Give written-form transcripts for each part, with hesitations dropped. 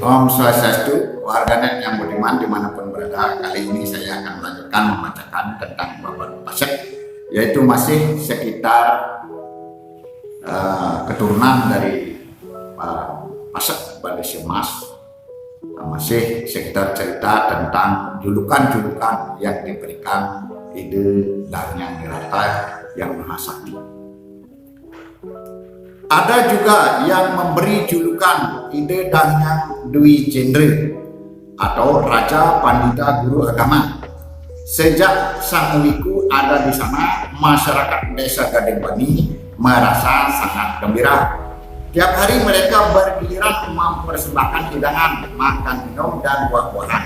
Om Swastiastu, warganet yang budiman dimanapun berada. Kali ini saya akan melanjutkan membacakan tentang Babat Pasek, yaitu masih sekitar keturunan dari Pasek Bandesi Mas. Masih sekitar cerita tentang julukan-julukan yang diberikan Ide Danyang Nirata yang Maha Sakti. Ada juga yang memberi julukan Ide Danyang Dwi Jendre atau Raja Pandita Guru Agama. Sejak Sang Wiku ada di sana, masyarakat desa Gading Bani merasa sangat gembira. Tiap hari mereka bergiliran mempersembahkan hidangan, makan, minum, dan buah-buahan.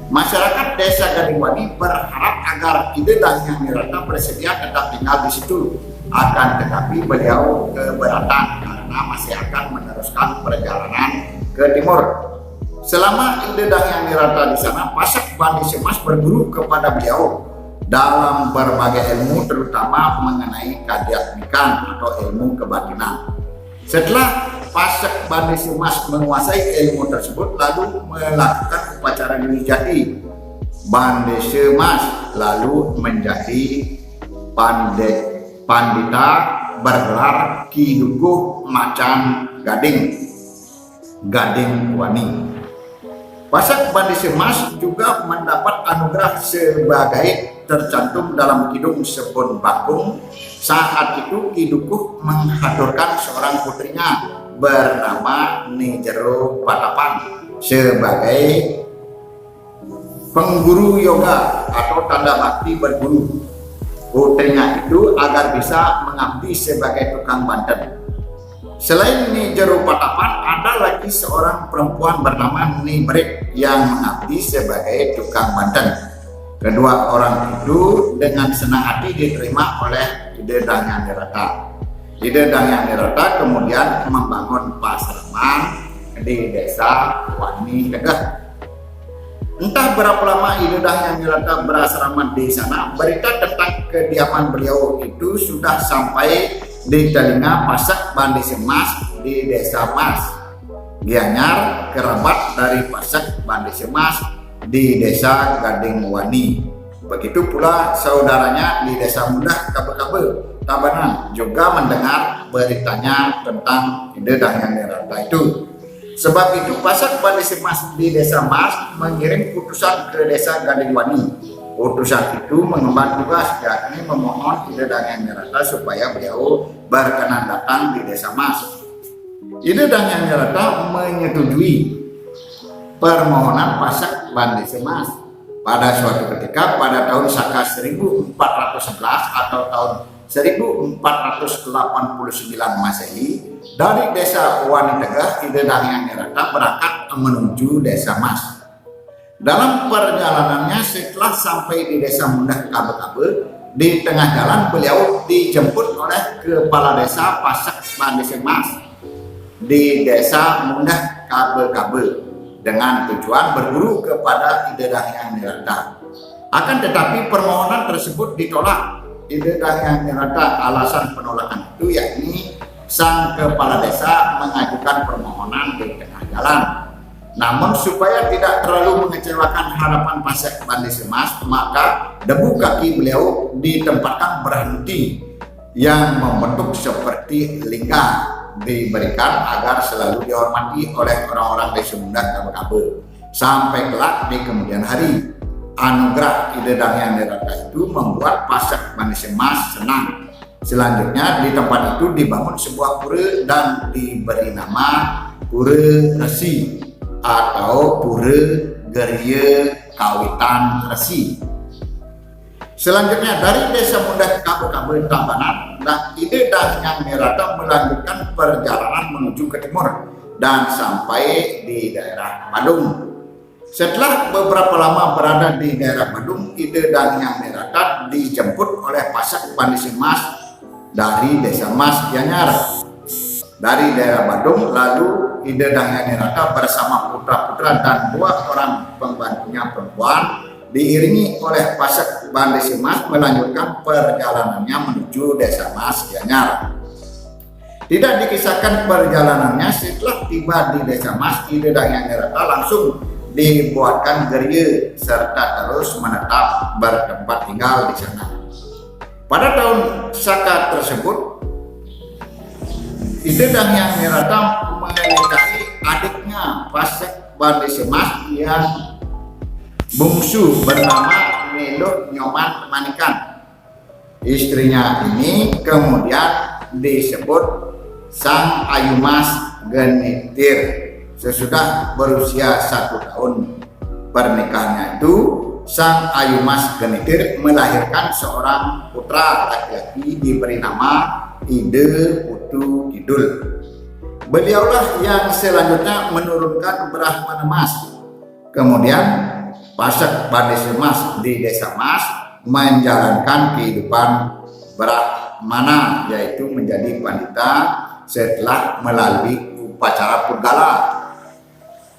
Masyarakat desa Gading Bani berharap agar Ide Danyang Nirata bersedia tetap tinggal di situ. Akan tetapi beliau keberatan karena masih akan meneruskan perjalanan ke timur. Selama Ide Danyang Nirata di sana, Pasek Bandesi Mas berguru kepada beliau dalam berbagai ilmu, terutama mengenai kadiatmikan atau ilmu kebatinan. Setelah Pasek Bandesi Mas menguasai ilmu tersebut, lalu melakukan upacara Wijati. Bandesi Mas lalu menjadi Pandita bergelar Ki Dukuh Macan Gading Wani. Pasek Bandesi Mas juga mendapat anugerah sebagai tercantum dalam Kidung Sepun Bakung. Saat itu Ki Dukuh mengaturkan seorang putrinya bernama Nijero Patapan sebagai pengguru yoga atau tanda bakti berguru putrinya itu agar bisa mengabdi sebagai tukang banten. Selain Nijero Patapan, ada lagi seorang perempuan bernama Nibrik yang mengabdi sebagai tukang banten. Kedua orang itu dengan senang hati diterima oleh Ide Danyang Nirata. Ide Danyang Nirata kemudian membangun pasraman di desa Wani Legah. Entah berapa lama Ide Danyang Nirata berasrama di sana, berita tentang kediaman beliau itu sudah sampai di telinga Pasek Bandesi Mas di desa Mas. Gianyar, kerabat dari Pasak Bande Semas di desa Gading Wani. Begitu pula saudaranya di desa Mundah Kabe-Kabe Tabanan juga mendengar beritanya tentang ide Dahyan Nirata itu. Sebab itu Pasak Bande Semas di desa Mas mengirim utusan ke desa Gading Wani. Utusan itu mengemban tugas yakni memohon ide Dahyan Nirata supaya beliau berkenan datang di desa Mas. Ide Dahyan Nirata menyetujui permohonan Pasak Bande Semas. Pada suatu ketika pada tahun Saka 1411 atau tahun 1489 Masehi, dari desa Wani Tegah, ide Dahyan Nirata berangkat menuju desa Mas. Dalam perjalanannya setelah sampai di desa Mundah Kabe-Kabe, di tengah jalan beliau dijemput oleh kepala desa Pasak Bande Semas di desa Mundah Kabe-Kabe dengan tujuan berburu kepada ide Dahyan Nirata. Akan tetapi permohonan tersebut ditolak. Ide Dahyan Nirata alasan penolakan itu yakni sang kepala desa mengajukan permohonan di tengah jalan. Namun supaya tidak terlalu mengecewakan harapan Pasak Bande Semas, maka debu kaki beliau ditempatkan berhenti yang membentuk seperti lingkar, diberikan agar selalu dihormati oleh orang-orang desa Mundah Kabe-Kabe sampai kelak di kemudian hari. Anugerah ide Dahyan Nirata itu membuat Pasak Bande Semas senang. Selanjutnya di tempat itu dibangun sebuah pura dan diberi nama Pura Resi atau Pura Geria Kawitan Resi. Selanjutnya dari desa Mundah Kabe-Kabe Tabanan, ide Dahyan Nirata melanjutkan perjalanan menuju ke timur dan sampai di daerah Badung. Setelah beberapa lama berada di daerah Badung, ide Dahyan Nirata dijemput oleh Pasak Bande Semas dari desa Mas Gianyar. Dari daerah Badung, lalu ide Dahyan Nirata bersama putra-putra dan 2 orang pembantunya perempuan diiringi oleh Pasak Bande Semas melanjutkan perjalanannya menuju desa Mas Gianyar. Tidak dikisahkan perjalanannya, setelah tiba di desa Mas, ide Dahyan Nirata langsung dibuatkan geria serta terus menetap bertempat tinggal di sana. Pada tahun Saka tersebut, ide Dahyan Nirata menikahi adiknya Pasak Bande Semas yang bungsu bernama Nelo Nyoman Manikan. Istrinya ini kemudian disebut Sang Ayumas Genitir. Sesudah berusia 1 tahun pernikahannya itu, Sang Ayumas Genitir melahirkan seorang putra laki-laki diberi nama Ide Putu Kidul. Beliaulah yang selanjutnya menurunkan Brahmana Mas. Kemudian Pasak Bande Semas di desa Mas menjalankan kehidupan Brahmana, yaitu menjadi pandita setelah melalui upacara Purgala.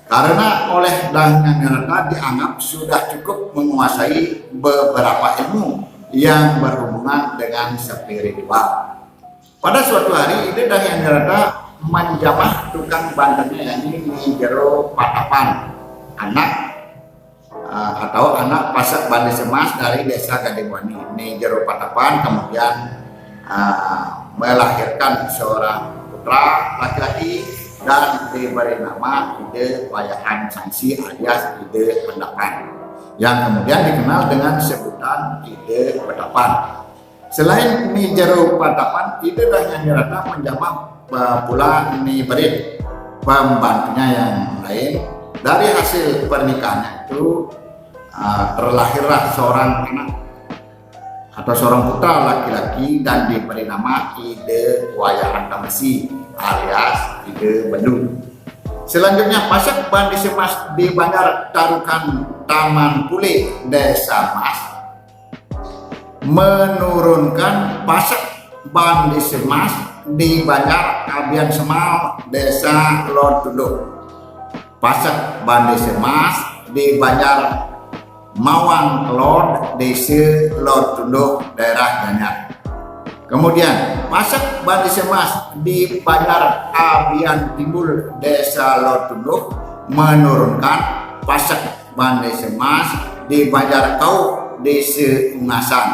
Karena oleh Dahyan Nirata dianggap sudah cukup menguasai beberapa ilmu yang berhubungan dengan spiritual. Pada suatu hari, ide Dahyan Nirata menjamah tukang bantennya, yakni Nyi Jero Patapan, anak Pasak Bande Semas dari desa Gading Wani. Nyi Jero Patapan kemudian melahirkan seorang putra laki-laki dan diberi nama Ide Wayahan Sangsi alias Ide Pendapan, yang kemudian dikenal dengan sebutan Ide Pendapan. Selain Nyi Jero Patapan, ide Dahyan Nirata menjamah pula Nyi Berit, pembantunya yang lain. Dari hasil pernikahannya itu terlahirlah seorang anak atau seorang putra laki-laki dan diberi nama Ide Wayahan Tamesi alias Ide Bedung. Selanjutnya Pasak Bande Semas di Banjar Tarukan Taman Pule desa Mas menurunkan Pasak Bande Semas di Banjar Kabian Semal desa Lor Tunduk. Pasak Bande Semas di Banjar Mawang Lord desa Lor Tunduk daerah Gianyar. Kemudian Pasak Bandi Semas di Banjar Abian Timbul Desa Lotunduk menurunkan Pasak Bandi Semas di Banjar Kau Desa Ungasan.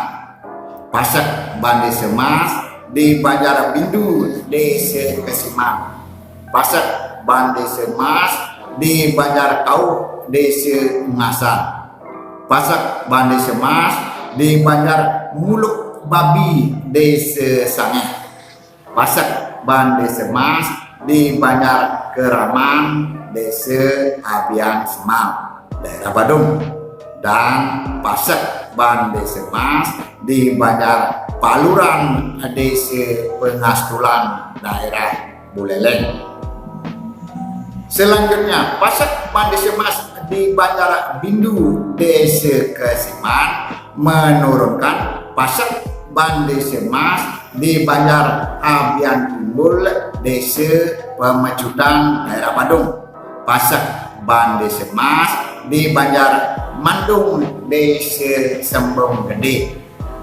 Pasak Bandi Semas di Banjar Bindu Desa Kesimang. Pasak Bandi Semas di Banjar Kau Desa Ungasan. Pasak Bandi Semas di Banjar Muluk Babi Desa Sangeh. Pasak Bandi Semas di Banjar Keraman Desa Abian Semal, daerah Badung. Dan Pasak Bandi Semas di Banjar Paluran Desa Pengastulan, daerah Buleleng. Selanjutnya Pasak Bandi Semas di Banjar Bindu Desa Kesimang menurunkan Pasak Bandi Semas di Banjar Abian Timbul Desa Pemecutan, daerah Badung. Pasak Bandi Semas di Banjar Mandung Desa Sembong Gede.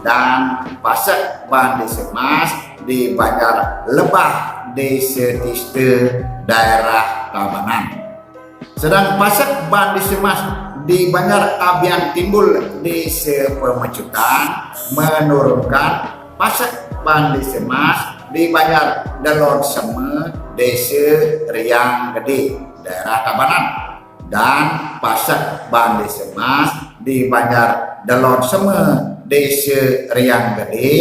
Dan Pasak Bandi Semas di Banjar Lebah Desa Tiste, daerah Tabanan. Sedang Pasak Bandi Semas di Banjar Abian Timbul Desa Pemecutan menurunkan Pasak Bandi Semas di Banjar Delon Seme Desa Riang Gede, daerah Tabanan. Dan Pasak Bandi Semas di Banjar Delon Seme Desa Riang Gede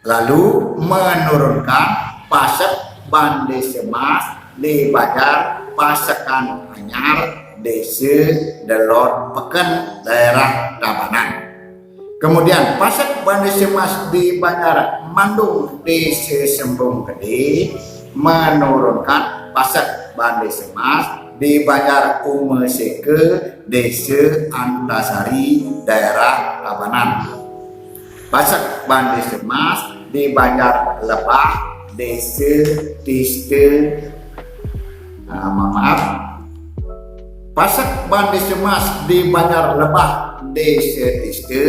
lalu menurunkan Pasak Bandi Semas di Banjar Pasakan Anyar Desa Delon Peken, daerah Tabanan. Kemudian Pasak Bandi Semas di Banjar Mandung Desa Sembong Gede menurunkan Pasak Bandi Semas di Banjar Umeseke Desa Antasari, daerah Tabanan. Pasak Bandi Semas di Banjar Lebah Desa Tiste, Pasak Bandi Semas di Banjar Lebah Desa Tiste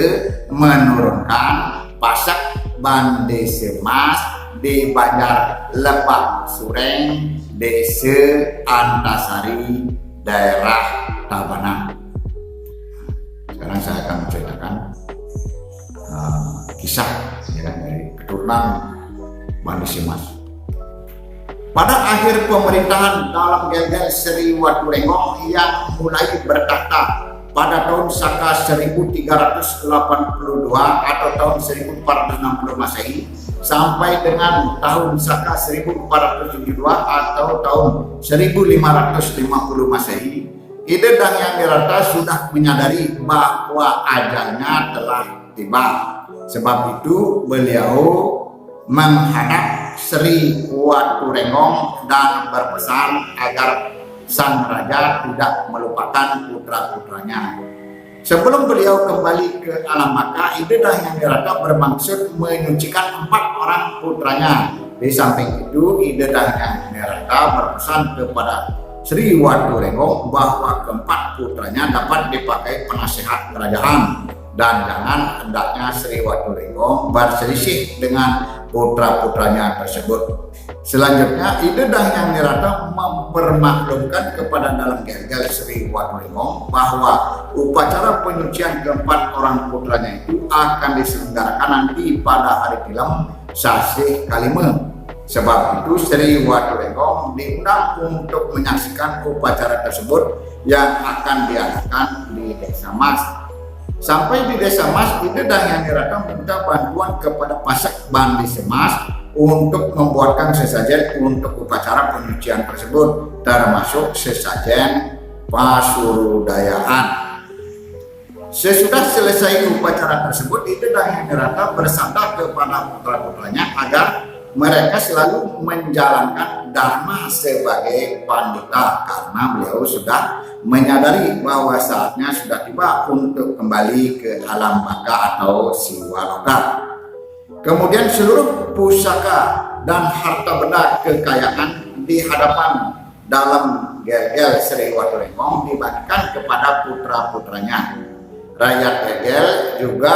menurunkan Pasak Bandi Semas di Banjar Lebah Sureng Desa Antasari, daerah Tabanan. Sekarang saya akan menceritakan kisah dari keturunan Bandi Semas. Pada akhir pemerintahan dalam Gel-Gel Sri Waturenggong yang mulai bertahta pada tahun Saka 1382 atau tahun 1460 Masehi sampai dengan tahun Saka 1472 atau tahun 1550 Masehi, Ide Dang Hyang Wirata sudah menyadari bahwa ajalnya telah tiba. Sebab itu beliau menghadap Sri Waturenggong dan berpesan agar sang raja tidak melupakan putra-putranya. Sebelum beliau kembali ke alam Makkah, Ide Dang Hyang Wirata bermaksud menyucikan 4 orang putranya. Di samping itu, Ide Dang Hyang Wirata berpesan kepada Sri Waturenggong bahwa keempat putranya dapat dipakai penasehat kerajaan dan jangan hendaknya Sri Waturenggong berselisih dengan putra-putranya tersebut. Selanjutnya, Ide Dang Hyang Wirata mempermaklumkan kepada dalam Gel-Gel Sri Waturenggong bahwa upacara penyucian keempat orang putranya itu akan diselenggarakan nanti pada hari tilam Sasih Kalime. Sebab itu Sri Waturenggong diundang untuk menyaksikan upacara tersebut yang akan diadakan di Desa Mas. Sampai di Desa Mas, Ide Dang Hyang Wirata minta bantuan kepada Pasak Bandi Semas untuk membuatkan sesajen untuk upacara penyucian tersebut, termasuk sesajen pasurudayaan. Sesudah selesai upacara tersebut, Ide Dang Hyang Wirata bersabda kepada putra-putranya agar mereka selalu menjalankan dharma sebagai pandita, karena beliau sudah menyadari bahwa saatnya sudah tiba untuk kembali ke alam baka atau siwaloka. Kemudian seluruh pusaka dan harta benda kekayaan di hadapan dalam Gel-Gel Sri Waturenggong dibagikan kepada putra-putranya. Rakyat Gel-Gel juga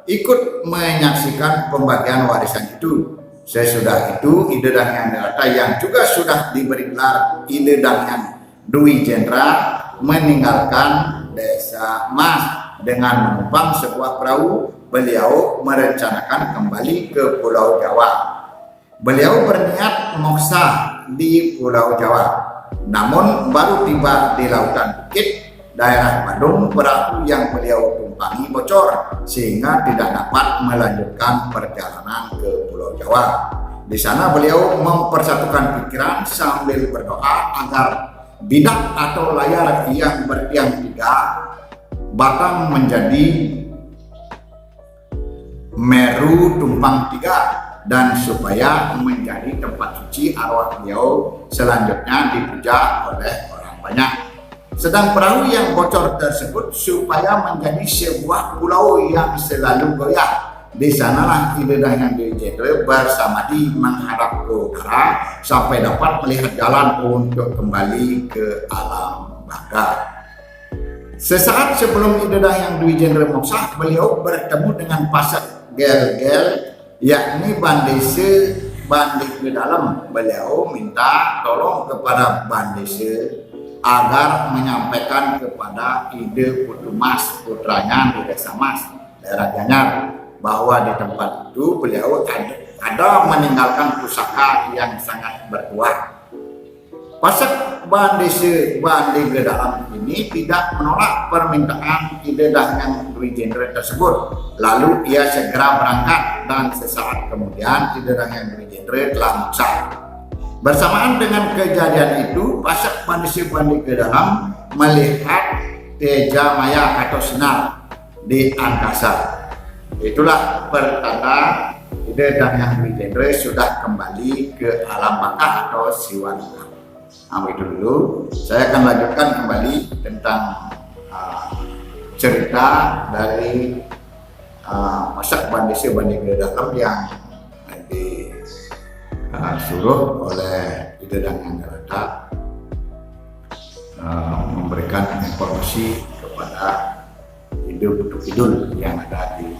ikut menyaksikan pembagian warisan itu. Sesudah itu Ide dan Hyang Derata yang juga sudah diberi gelar Ide dan Hyang Dwi Jenderal meninggalkan Desa Mas dengan menumpang sebuah perahu. Beliau merencanakan kembali ke Pulau Jawa. Beliau berniat moksa di Pulau Jawa, namun baru tiba di lautan Bukit daerah Bandung, perahu yang beliau tumpangi bocor sehingga tidak dapat melanjutkan perjalanan ke Pulau Jawa. Di sana beliau mempersatukan pikiran sambil berdoa agar bidak atau layar yang bertiang 3 batang menjadi Meru tumpang 3 dan supaya menjadi tempat suci arwah beliau selanjutnya dipuja oleh orang banyak. Sedang perahu yang bocor tersebut supaya menjadi sebuah pulau yang selalu goyah. Di sanalah Ide dan Hyang Dwi Jenderal bersamadi menghadap ke utara sampai dapat melihat jalan untuk kembali ke alam baka. Sesaat sebelum Ide dan Hyang Dwi Jenderal moksa, beliau bertemu dengan pasak gel-gel yakni Bandese Bandi ke dalam. Beliau minta tolong kepada Bandese agar menyampaikan kepada Ide Putu Mas, putranya di Desa Mas, daerah Gianyar, bahwa di tempat itu beliau ada meninggalkan pusaka yang sangat bertuah. Pasak Bandese Bandi ke dalam ini tidak menolak permintaan Ide dan Hyang Dwi Jenderal tersebut. Lalu ia segera berangkat dan sesaat kemudian Ide dan Hyang Dwi Jenderal telah moksa. Bersamaan dengan kejadian itu, pasak Bandese Bandi ke dalam melihat teja maya atau sinar di angkasa. Itulah pertanda Ide dan Hyang Dwi Jenderal sudah kembali ke alam baka atau Siwanuka. Itu dulu, saya akan lanjutkan kembali tentang cerita dari pasak Bandese Bandi ke dalam yang disuruh oleh Ide dan Hyang Derata memberikan informasi kepada Ide Putu Kidul yang ada di